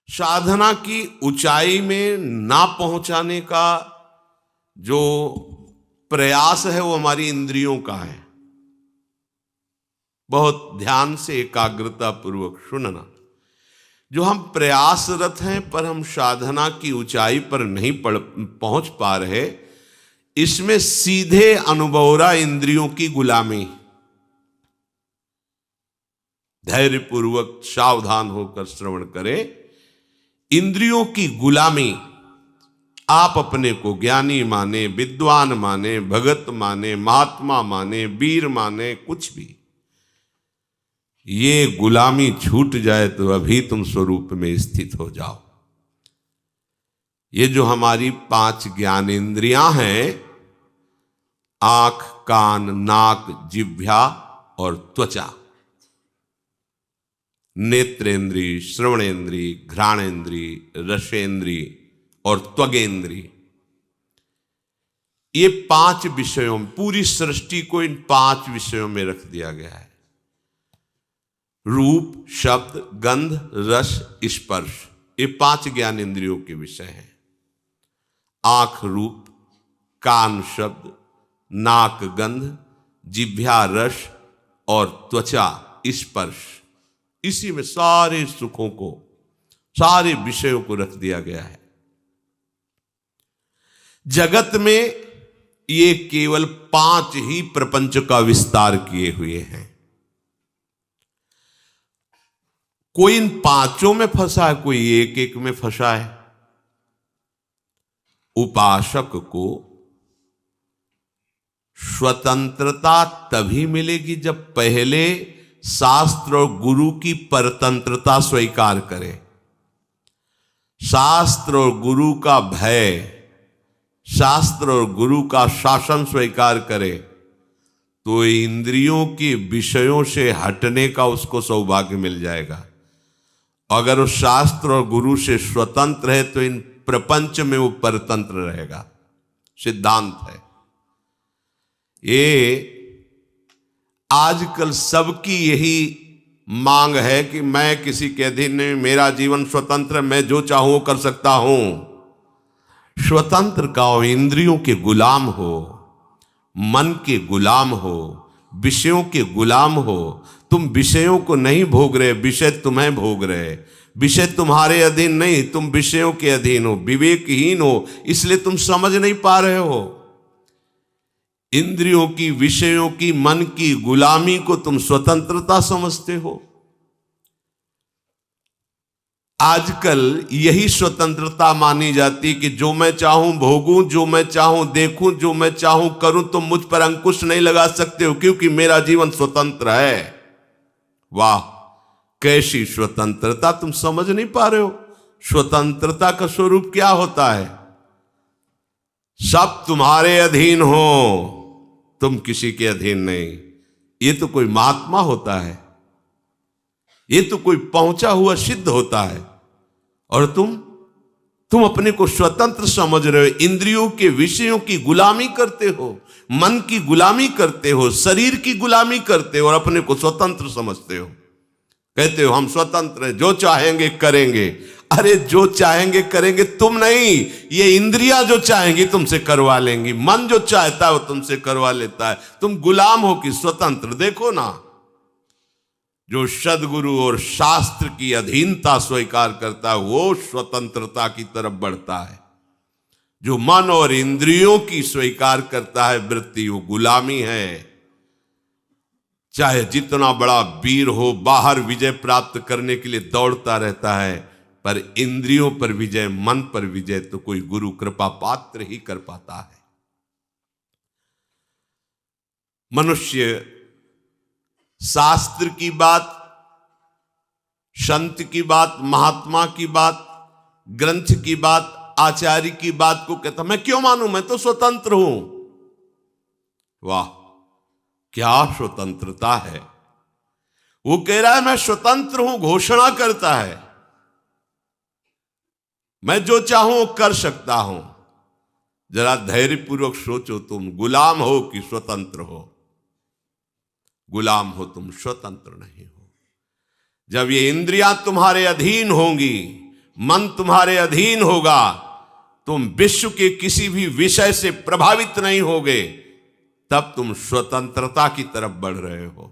साधना की ऊंचाई में ना पहुंचाने का जो प्रयास है वो हमारी इंद्रियों का है। बहुत ध्यान से एकाग्रता पूर्वक सुनना। जो हम प्रयासरत हैं पर हम साधना की ऊंचाई पर नहीं पहुंच पा रहे, इसमें सीधे अनुभव रहा इंद्रियों की गुलामी। धैर्यपूर्वक सावधान होकर श्रवण करें। इंद्रियों की गुलामी, आप अपने को ज्ञानी माने, विद्वान माने, भगत माने, महात्मा माने, वीर माने, कुछ भी, ये गुलामी छूट जाए तो अभी तुम स्वरूप में स्थित हो जाओ। ये जो हमारी 5 ज्ञानेंद्रियां हैं, आंख, कान, नाक, जिह्वा और त्वचा, नेत्रेंद्री, श्रवणेंद्री, घ्राणेंद्री, रसेंद्री और त्वगेंद्री, ये 5 विषयों में, पूरी सृष्टि को इन 5 विषयों में रख दिया गया है। रूप, शब्द, गंध, रस, स्पर्श, ये 5 ज्ञान इंद्रियों के विषय हैं। आंख रूप, कान शब्द, नाक गंध, जिह्वा रस और त्वचा स्पर्श, इसी में सारे सुखों को, सारे विषयों को रख दिया गया है। जगत में ये केवल 5 ही प्रपंच का विस्तार किए हुए हैं। कोई इन 5 में फंसा है, कोई एक एक में फंसा है। उपासक को स्वतंत्रता तभी मिलेगी जब पहले शास्त्र और गुरु की परतंत्रता स्वीकार करे। शास्त्र और गुरु का भय, शास्त्र और गुरु का शासन स्वीकार करे तो इंद्रियों के विषयों से हटने का उसको सौभाग्य मिल जाएगा। अगर वो शास्त्र और गुरु से स्वतंत्र है तो इन प्रपंच में वो परतंत्र रहेगा। सिद्धांत है ये। आजकल सबकी यही मांग है कि मैं किसी के अधीन नहीं, मेरा जीवन स्वतंत्र, मैं जो चाहूं कर सकता हूं। स्वतंत्र का हो, इंद्रियों के गुलाम हो, मन के गुलाम हो, विषयों के गुलाम हो। तुम विषयों को नहीं भोग रहे, विषय तुम्हें भोग रहे। विषय तुम्हारे अधीन नहीं, तुम विषयों के अधीन हो, विवेकहीन हो, इसलिए तुम समझ नहीं पा रहे हो। इंद्रियों की, विषयों की, मन की गुलामी को तुम स्वतंत्रता समझते हो। आजकल यही स्वतंत्रता मानी जाती कि जो मैं चाहूं भोगूं, जो मैं चाहूं देखूं, जो मैं चाहूं करूं, तुम मुझ पर अंकुश नहीं लगा सकते हो क्योंकि मेरा जीवन स्वतंत्र है। वाह, कैसी स्वतंत्रता! तुम समझ नहीं पा रहे हो स्वतंत्रता का स्वरूप क्या होता है। सब तुम्हारे अधीन हो, तुम किसी के अधीन नहीं। ये तो कोई महात्मा होता है, ये तो कोई पहुंचा हुआ सिद्ध होता है, और तुम अपने को स्वतंत्र समझ रहे हो। इंद्रियों के विषयों की गुलामी करते हो, मन की गुलामी करते हो, शरीर की गुलामी करते हो और अपने को स्वतंत्र समझते हो। कहते हो हम स्वतंत्र हैं, जो चाहेंगे करेंगे। अरे जो चाहेंगे करेंगे तुम नहीं, ये इंद्रियां जो चाहेंगी तुमसे करवा लेंगी। मन जो चाहता है वो तुमसे करवा लेता है। तुम गुलाम हो कि स्वतंत्र? देखो ना, जो सद्गुरु और शास्त्र की अधीनता स्वीकार करता है वो स्वतंत्रता की तरफ बढ़ता है। जो मन और इंद्रियों की स्वीकार करता है वृत्ति, वो गुलामी है। चाहे जितना बड़ा वीर हो, बाहर विजय प्राप्त करने के लिए दौड़ता रहता है, पर इंद्रियों पर विजय, मन पर विजय तो कोई गुरु कृपा पात्र ही कर पाता है। मनुष्य शास्त्र की बात, संत की बात, महात्मा की बात, ग्रंथ की बात, आचार्य की बात को कहता मैं क्यों मानूं, मैं तो स्वतंत्र हूं। वाह, क्या स्वतंत्रता है! वो कह रहा है मैं स्वतंत्र हूं, घोषणा करता है मैं जो चाहूं कर सकता हूं। जरा धैर्यपूर्वक सोचो, तुम गुलाम हो कि स्वतंत्र हो? गुलाम हो तुम, स्वतंत्र नहीं हो। जब ये इंद्रियां तुम्हारे अधीन होंगी, मन तुम्हारे अधीन होगा, तुम विश्व के किसी भी विषय से प्रभावित नहीं होगे, तब तुम स्वतंत्रता की तरफ बढ़ रहे हो।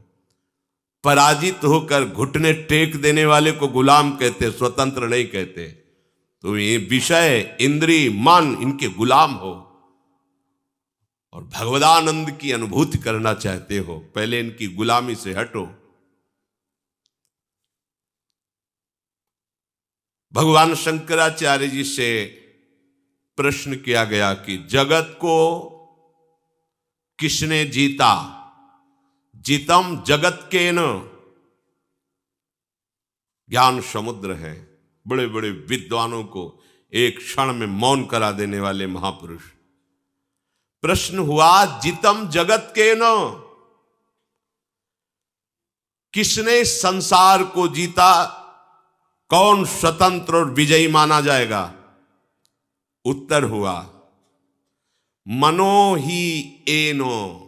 पराजित होकर घुटने टेक देने वाले को गुलाम कहते, स्वतंत्र नहीं कहते। तुम ये विषय, इंद्री, मन, इनके गुलाम हो और भगवदानंद की अनुभूति करना चाहते हो, पहले इनकी गुलामी से हटो। भगवान शंकराचार्य जी से प्रश्न किया गया कि जगत को किसने जीता? जीतम जगत के न। ज्ञान समुद्र है, बड़े बड़े विद्वानों को एक क्षण में मौन करा देने वाले महापुरुष। प्रश्न हुआ, जीतम जगत के न, किसने संसार को जीता? कौन स्वतंत्र और विजयी माना जाएगा? उत्तर हुआ, मनो ही एनो।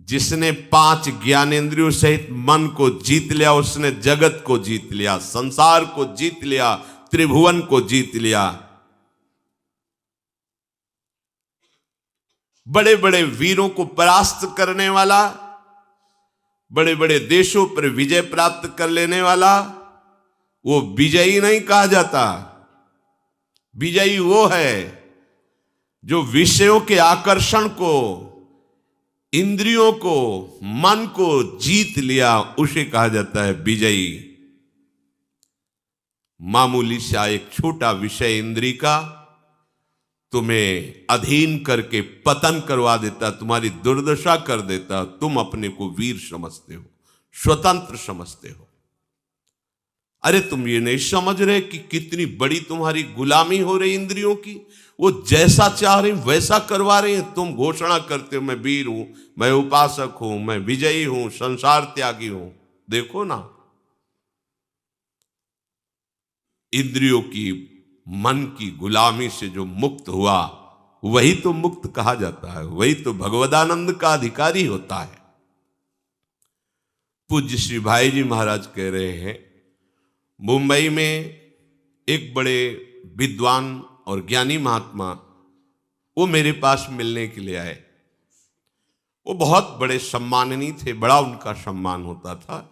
जिसने 5 ज्ञानेंद्रियों सहित मन को जीत लिया, उसने जगत को जीत लिया, संसार को जीत लिया, त्रिभुवन को जीत लिया। बड़े बड़े वीरों को परास्त करने वाला, बड़े बड़े देशों पर विजय प्राप्त कर लेने वाला, वो विजयी नहीं कहा जाता। विजयी वो है जो विषयों के आकर्षण को, इंद्रियों को, मन को जीत लिया, उसे कहा जाता है विजयी। मामूली सा एक छोटा विषय इंद्री का तुम्हें अधीन करके पतन करवा देता, तुम्हारी दुर्दशा कर देता। तुम अपने को वीर समझते हो, स्वतंत्र समझते हो। अरे तुम ये नहीं समझ रहे कि कितनी बड़ी तुम्हारी गुलामी हो रही इंद्रियों की। वो जैसा चाह रही वैसा करवा रहे हैं। तुम घोषणा करते हो मैं वीर हूं, मैं उपासक हूं, मैं विजयी हूं, संसार त्यागी हूं। देखो ना, इंद्रियों की, मन की गुलामी से जो मुक्त हुआ, वही तो मुक्त कहा जाता है, वही तो भगवदानंद का अधिकारी होता है। पूज्य श्री भाई जी महाराज कह रहे हैं, मुंबई में एक बड़े विद्वान और ज्ञानी महात्मा, वो मेरे पास मिलने के लिए आए। वो बहुत बड़े सम्माननीय थे, बड़ा उनका सम्मान होता था।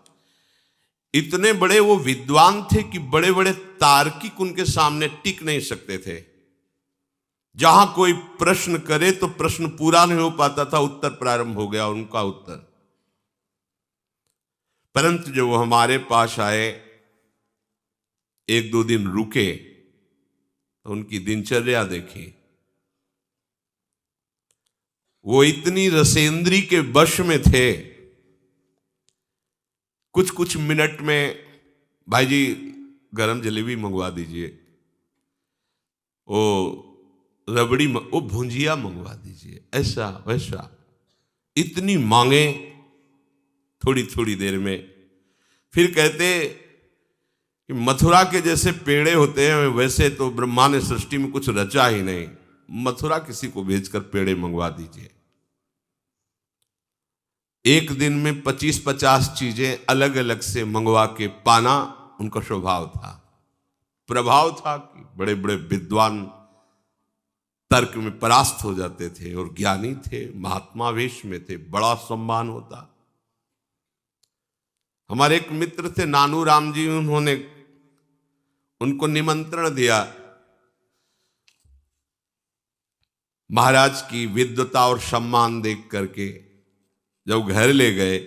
इतने बड़े वो विद्वान थे कि बड़े बड़े तार्किक उनके सामने टिक नहीं सकते थे। जहां कोई प्रश्न करे तो प्रश्न पूरा नहीं हो पाता था, उत्तर प्रारंभ हो गया उनका उत्तर। परंतु जब वो हमारे पास आए, 1-2 दिन रुके, तो उनकी दिनचर्या देखी। वो इतनी रसेंद्री के वश में थे, कुछ कुछ मिनट में भाई जी गरम जलेबी मंगवा दीजिए, वो रबड़ी, वो भुंजिया मंगवा दीजिए, ऐसा वैसा, इतनी मांगे थोड़ी थोड़ी देर में। फिर कहते कि मथुरा के जैसे पेड़े होते हैं, वैसे तो ब्रह्मा ने सृष्टि में कुछ रचा ही नहीं, मथुरा किसी को भेजकर पेड़े मंगवा दीजिए। एक दिन में 25-50 चीजें अलग अलग से मंगवा के पाना उनका स्वभाव था, प्रभाव था कि बड़े बड़े विद्वान तर्क में परास्त हो जाते थे और ज्ञानी थे, महात्मा वेश में थे, बड़ा सम्मान होता। हमारे एक मित्र थे नानू राम जी, उन्होंने उनको निमंत्रण दिया। महाराज की विद्वता और सम्मान देख करके जब घर ले गए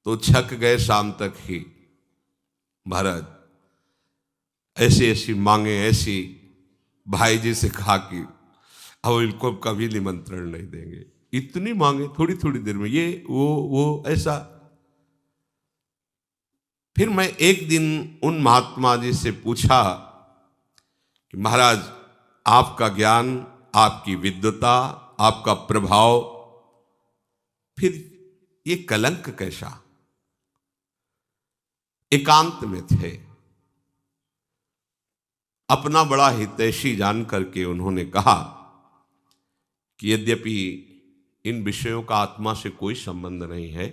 तो छक गए शाम तक ही। महाराज ऐसी ऐसी मांगे, ऐसी, भाई जी से कहा कि अब इनको कभी निमंत्रण नहीं देंगे, इतनी मांगे थोड़ी थोड़ी देर में, ये वो ऐसा। फिर मैं एक दिन उन महात्मा जी से पूछा कि महाराज आपका ज्ञान, आपकी विद्वता, आपका प्रभाव, फिर ये कलंक कैसा? एकांत में थे, अपना बड़ा हितैषी जान करके उन्होंने कहा कि यद्यपि इन विषयों का आत्मा से कोई संबंध नहीं है,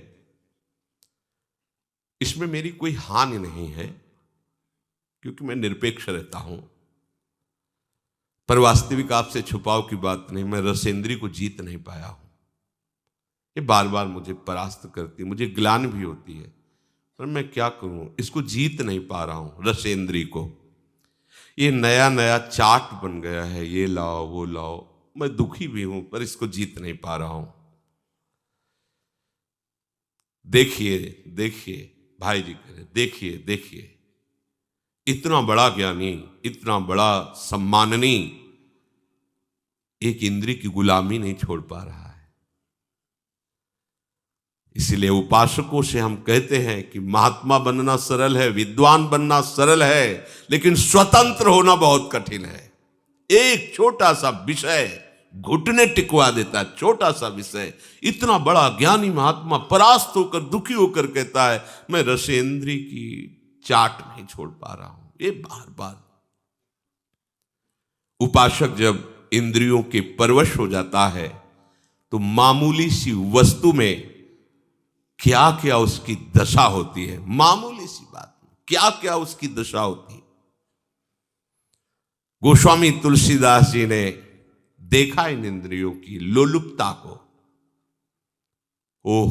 इसमें मेरी कोई हानि नहीं है, क्योंकि मैं निरपेक्ष रहता हूं। पर वास्तविक आपसे छुपाव की बात नहीं, मैं रसेंद्री को जीत नहीं पाया हूं। ये बार बार मुझे परास्त करती, मुझे ग्लानि भी होती है, पर मैं क्या करूं, इसको जीत नहीं पा रहा हूं रसेंद्री को। ये नया नया चाट बन गया है, ये लाओ वो लाओ, मैं दुखी भी हूं पर इसको जीत नहीं पा रहा हूं। देखिए देखिए भाई जी कह रहे, देखिए देखिए, इतना बड़ा ज्ञानी, इतना बड़ा सम्माननीय एक इंद्रिय की गुलामी नहीं छोड़ पा रहा है। इसलिए उपासकों से हम कहते हैं कि महात्मा बनना सरल है, विद्वान बनना सरल है, लेकिन स्वतंत्र होना बहुत कठिन है। एक छोटा सा विषय घुटने टिकवा देता है, छोटा सा विषय। इतना बड़ा ज्ञानी महात्मा परास्त होकर, दुखी होकर कहता है मैं रसेंद्री की चाट नहीं छोड़ पा रहा हूं। ये बार बार उपासक जब इंद्रियों के परवश हो जाता है तो मामूली सी वस्तु में क्या क्या उसकी दशा होती है, मामूली सी बात में क्या क्या उसकी दशा होती है। गोस्वामी तुलसीदास जी ने देखा इन इंद्रियों की लोलुपता को। ओह,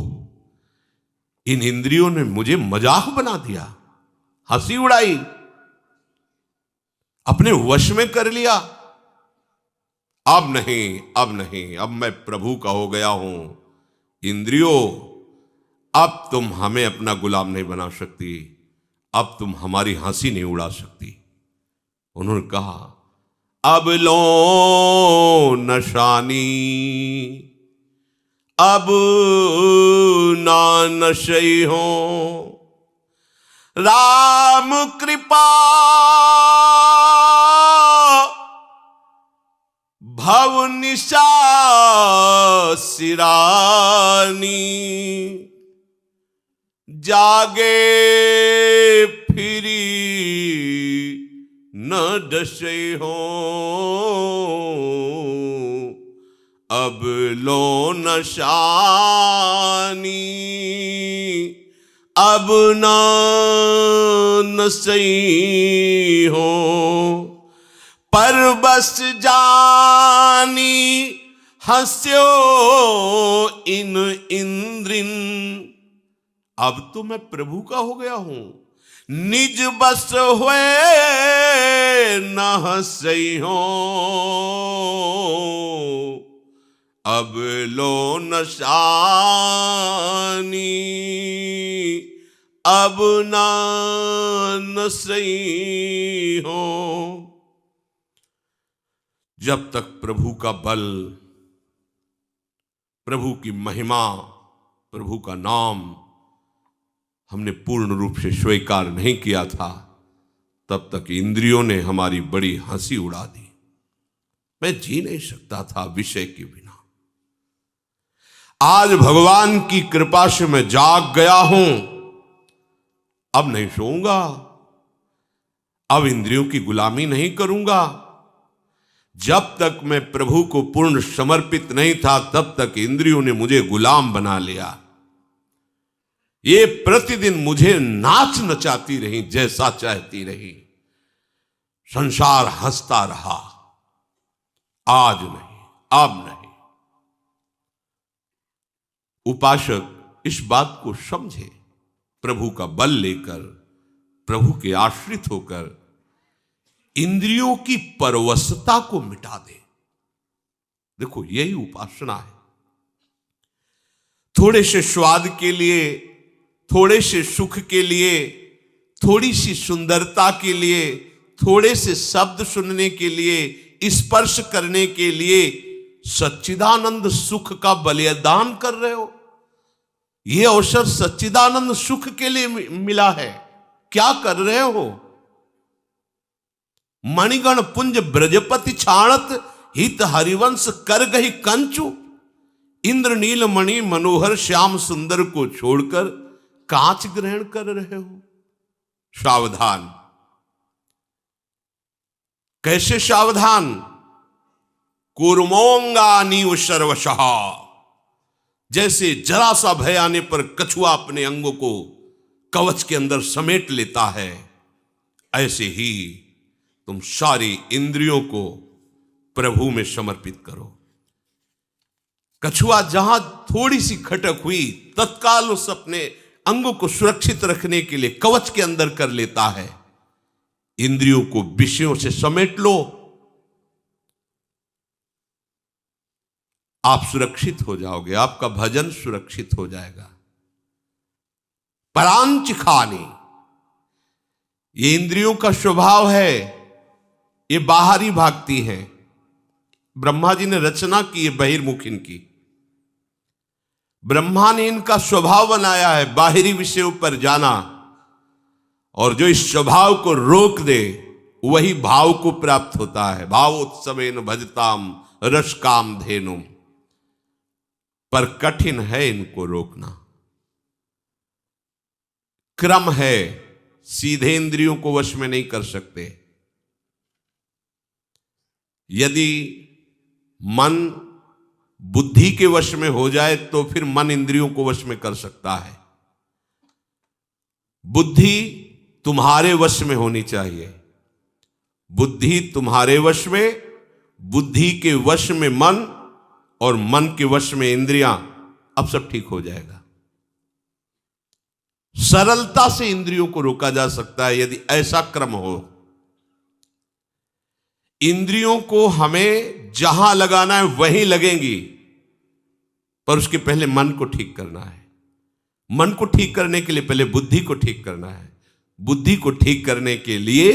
इन इंद्रियों ने मुझे मजाक बना दिया, हंसी उड़ाई, अपने वश में कर लिया। अब नहीं, अब नहीं, अब मैं प्रभु का हो गया हूं। इंद्रियों, अब तुम हमें अपना गुलाम नहीं बना सकती, अब तुम हमारी हंसी नहीं उड़ा सकती। उन्होंने कहा अब लो नशानी, अब ना नशई हो, राम कृपा भव निशा सिरानी, जागे फिरी न डसे हो, अब लो नशानी, अब न नसई हो, पर बस जानी हंस्यो इन इंद्रिन। अब तो मैं प्रभु का हो गया हूं, निज बस हुए न हंसई हो, अब लो नशानी, अब ना नसई हो। जब तक प्रभु का बल, प्रभु की महिमा, प्रभु का नाम हमने पूर्ण रूप से स्वीकार नहीं किया था, तब तक इंद्रियों ने हमारी बड़ी हंसी उड़ा दी। मैं जी नहीं सकता था विषय के बिना। आज भगवान की कृपा से मैं जाग गया हूं, अब नहीं सोऊंगा, अब इंद्रियों की गुलामी नहीं करूंगा। जब तक मैं प्रभु को पूर्ण समर्पित नहीं था, तब तक इंद्रियों ने मुझे गुलाम बना लिया। ये प्रतिदिन मुझे नाच नचाती रही, जैसा चाहती रही। संसार हंसता रहा। आज नहीं, अब नहीं। उपासक इस बात को समझे, प्रभु का बल लेकर, प्रभु के आश्रित होकर इंद्रियों की परवशता को मिटा दे। देखो, यही उपासना है। थोड़े से स्वाद के लिए, थोड़े से सुख के लिए, थोड़ी सी सुंदरता के लिए, थोड़े से शब्द सुनने के लिए, स्पर्श करने के लिए सच्चिदानंद सुख का बलिदान कर रहे हो। यह अवसर सच्चिदानंद सुख के लिए मिला है, क्या कर रहे हो? मणिगण पुंज ब्रजपति छाणत, हित हरिवंश कर गही कंचु। इंद्र नील मणि मनोहर श्याम सुंदर को छोड़कर कांच ग्रहण कर रहे हो। सावधान। कैसे सावधान? कूर्मोंगानीव सर्वशः। जैसे जरा सा भय आने पर कछुआ अपने अंगों को कवच के अंदर समेट लेता है, ऐसे ही तुम सारी इंद्रियों को प्रभु में समर्पित करो। कछुआ जहां थोड़ी सी खटक हुई, तत्काल उस अपने अंगों को सुरक्षित रखने के लिए कवच के अंदर कर लेता है। इंद्रियों को विषयों से समेट लो, आप सुरक्षित हो जाओगे, आपका भजन सुरक्षित हो जाएगा। परांच खानी, ये इंद्रियों का स्वभाव है, ये बाहरी भागती हैं। ब्रह्मा जी ने रचना की है बहिर्मुख इनकी। ब्रह्मा ने इनका स्वभाव बनाया है बाहरी विषयों पर जाना, और जो इस स्वभाव को रोक दे वही भाव को प्राप्त होता है। भावोत्सवेन भजताम रस काम धेनुम, पर कठिन है इनको रोकना। क्रम है, सीधे इंद्रियों को वश में नहीं कर सकते। यदि मन बुद्धि के वश में हो जाए तो फिर मन इंद्रियों को वश में कर सकता है। बुद्धि तुम्हारे वश में होनी चाहिए, बुद्धि तुम्हारे वश में, बुद्धि के वश में मन, और मन के वश में इंद्रियां, अब सब ठीक हो जाएगा। सरलता से इंद्रियों को रोका जा सकता है यदि ऐसा क्रम हो। इंद्रियों को हमें जहां लगाना है वहीं लगेंगी, पर उसके पहले मन को ठीक करना है। मन को ठीक करने के लिए पहले बुद्धि को ठीक करना है। बुद्धि को ठीक करने के लिए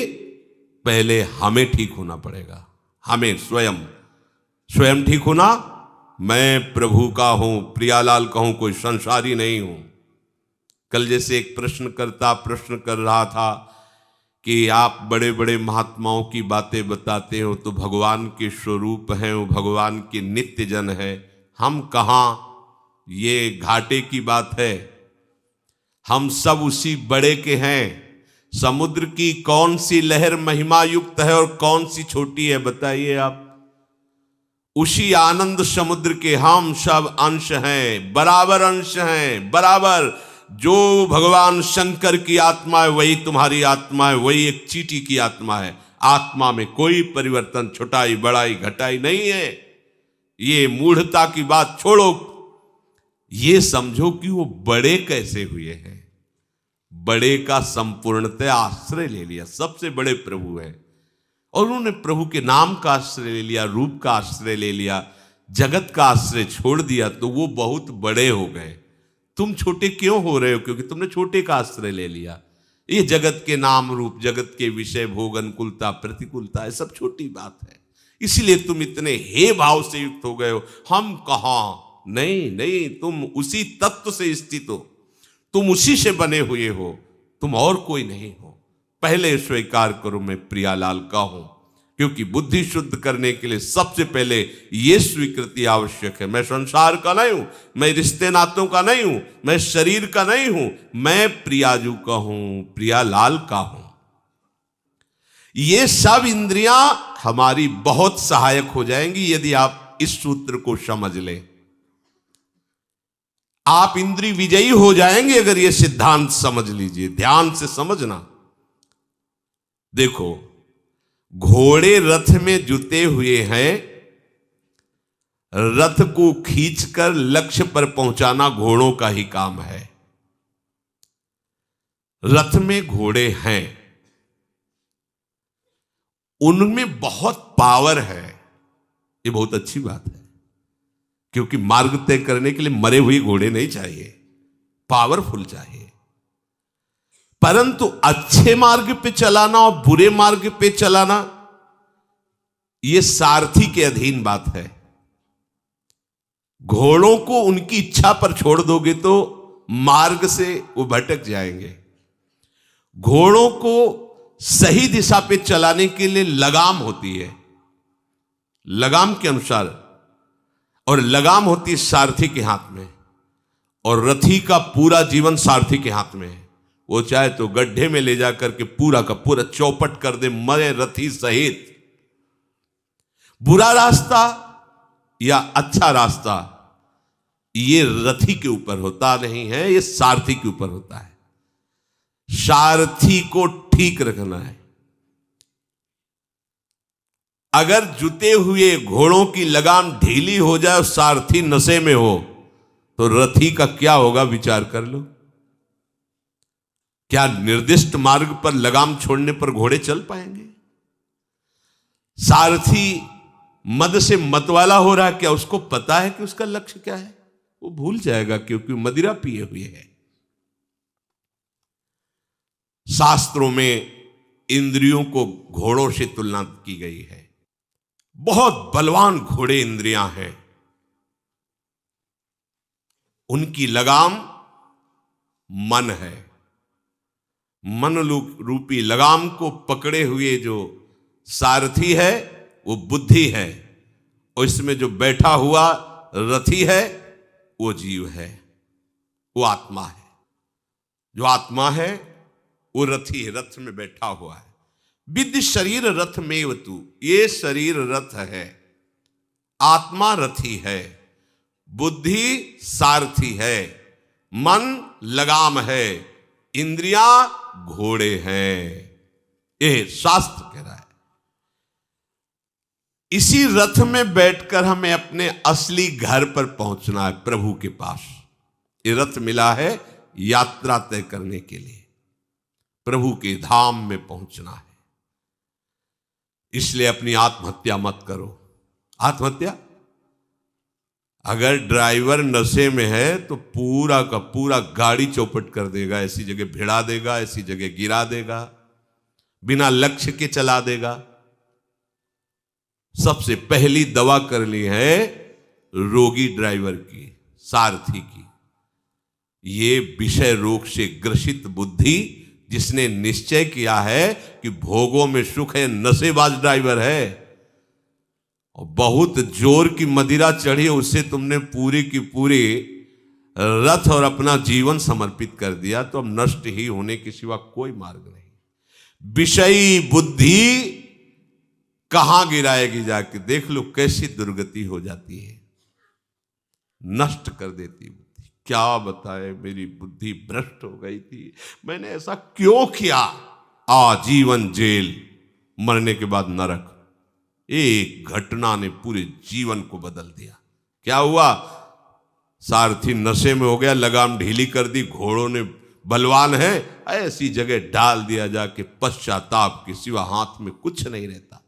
पहले हमें ठीक होना पड़ेगा। हमें स्वयं ठीक होना। मैं प्रभु का हूं, प्रियालाल का हूं, कोई संसारी नहीं हूं। कल जैसे एक प्रश्नकर्ता प्रश्न कर रहा था कि आप बड़े बड़े महात्माओं की बातें बताते हो तो भगवान के स्वरूप हैं, वो भगवान के नित्य जन है, हम कहाँ? ये घाटे की बात है। हम सब उसी बड़े के हैं। समुद्र की कौन सी लहर महिमा युक्त है और कौन सी छोटी है, बताइए आप? उसी आनंद समुद्र के हम सब अंश हैं, बराबर अंश हैं, बराबर। जो भगवान शंकर की आत्मा है वही तुम्हारी आत्मा है, वही एक चींटी की आत्मा है। आत्मा में कोई परिवर्तन, छोटाई बड़ाई घटाई नहीं है। ये मूढ़ता की बात छोड़ो, ये समझो कि वो बड़े कैसे हुए हैं। बड़े का संपूर्णतः आश्रय ले लिया, सबसे बड़े प्रभु हैं, और उन्होंने प्रभु के नाम का आश्रय ले लिया, रूप का आश्रय ले लिया, जगत का आश्रय छोड़ दिया, तो वो बहुत बड़े हो गए। तुम छोटे क्यों हो रहे हो? क्योंकि तुमने छोटे का आश्रय ले लिया। ये जगत के नाम रूप, जगत के विषय, भोग, अनुकूलता, प्रतिकूलता, है सब छोटी बात है। इसीलिए तुम इतने हे भाव से युक्त हो गए हो। हम कहां? नहीं, तुम उसी तत्व से स्थित हो, तुम उसी से बने हुए हो, तुम और कोई नहीं हो। पहले स्वीकार करो मैं प्रियालाल का हूं, क्योंकि बुद्धि शुद्ध करने के लिए सबसे पहले यह स्वीकृति आवश्यक है। मैं संसार का नहीं हूं, मैं रिश्ते नातों का नहीं हूं, मैं शरीर का नहीं हूं, मैं प्रियाजू का हूं, प्रियालाल का हूं। ये सब इंद्रियां हमारी बहुत सहायक हो जाएंगी यदि आप इस सूत्र को समझ लें। आप इंद्रिय विजयी हो जाएंगे अगर ये सिद्धांत समझ लीजिए। ध्यान से समझना। देखो, घोड़े रथ में जुते हुए हैं, रथ को खींचकर लक्ष्य पर पहुंचाना घोड़ों का ही काम है। रथ में घोड़े हैं, उनमें बहुत पावर है, ये बहुत अच्छी बात है, क्योंकि मार्ग तय करने के लिए मरे हुए घोड़े नहीं चाहिए, पावरफुल चाहिए। परंतु अच्छे मार्ग पे चलाना और बुरे मार्ग पे चलाना, यह सारथी के अधीन बात है। घोड़ों को उनकी इच्छा पर छोड़ दोगे तो मार्ग से वो भटक जाएंगे। घोड़ों को सही दिशा पे चलाने के लिए लगाम होती है, लगाम के अनुसार, और लगाम होती है सारथी के हाथ में, और रथी का पूरा जीवन सारथी के हाथ में है। वो चाहे तो गड्ढे में ले जाकर के पूरा का पूरा चौपट कर दे, मरे रथी सहित। बुरा रास्ता या अच्छा रास्ता ये रथी के ऊपर होता नहीं है, ये सारथी के ऊपर होता है। सारथी को ठीक रखना है। अगर जुते हुए घोड़ों की लगाम ढीली हो जाए और सारथी नशे में हो तो रथी का क्या होगा, विचार कर लो। क्या निर्दिष्ट मार्ग पर लगाम छोड़ने पर घोड़े चल पाएंगे? सारथी मद से मतवाला हो रहा है, क्या उसको पता है कि उसका लक्ष्य क्या है? वो भूल जाएगा क्योंकि मदिरा पिए हुए है। शास्त्रों में इंद्रियों को घोड़ों से तुलना की गई है। बहुत बलवान घोड़े इंद्रियां हैं, उनकी लगाम मन है। मन रूपी लगाम को पकड़े हुए जो सारथी है वो बुद्धि है, और इसमें जो बैठा हुआ रथी है वो जीव है, वो आत्मा है। जो आत्मा है वो रथी है, रथ में बैठा हुआ है। विद्य शरीर रथ में वतु, ये शरीर रथ है, आत्मा रथी है, बुद्धि सारथी है, मन लगाम है, इंद्रियां घोड़े हैं। ये शास्त्र कह रहा है। इसी रथ में बैठकर हमें अपने असली घर पर पहुंचना है, प्रभु के पास। ये रथ मिला है यात्रा तय करने के लिए, प्रभु के धाम में पहुंचना है। इसलिए अपनी आत्महत्या मत करो। आत्महत्या, अगर ड्राइवर नशे में है तो पूरा का पूरा गाड़ी चौपट कर देगा, ऐसी जगह भिड़ा देगा, ऐसी जगह गिरा देगा, बिना लक्ष्य के चला देगा। सबसे पहली दवा करनी है रोगी ड्राइवर की, सारथी की। ये विषय रोग से ग्रसित बुद्धि, जिसने निश्चय किया है कि भोगों में सुख है, नशेबाज ड्राइवर है, और बहुत जोर की मदिरा चढ़ी, उससे तुमने पूरी की पूरी रथ और अपना जीवन समर्पित कर दिया, तो अब नष्ट ही होने के सिवा कोई मार्ग नहीं। विषयी बुद्धि कहां गिराएगी जाके, देख लो कैसी दुर्गति हो जाती है, नष्ट कर देती बुद्धि। क्या बताए, मेरी बुद्धि भ्रष्ट हो गई थी, मैंने ऐसा क्यों किया। आजीवन जेल, मरने के बाद नरक। एक घटना ने पूरे जीवन को बदल दिया। क्या हुआ? सारथी नशे में हो गया, लगाम ढीली कर दी, घोड़ों ने बलवान है, ऐसी जगह डाल दिया जाके, पश्चाताप के सिवा हाथ में कुछ नहीं रहता।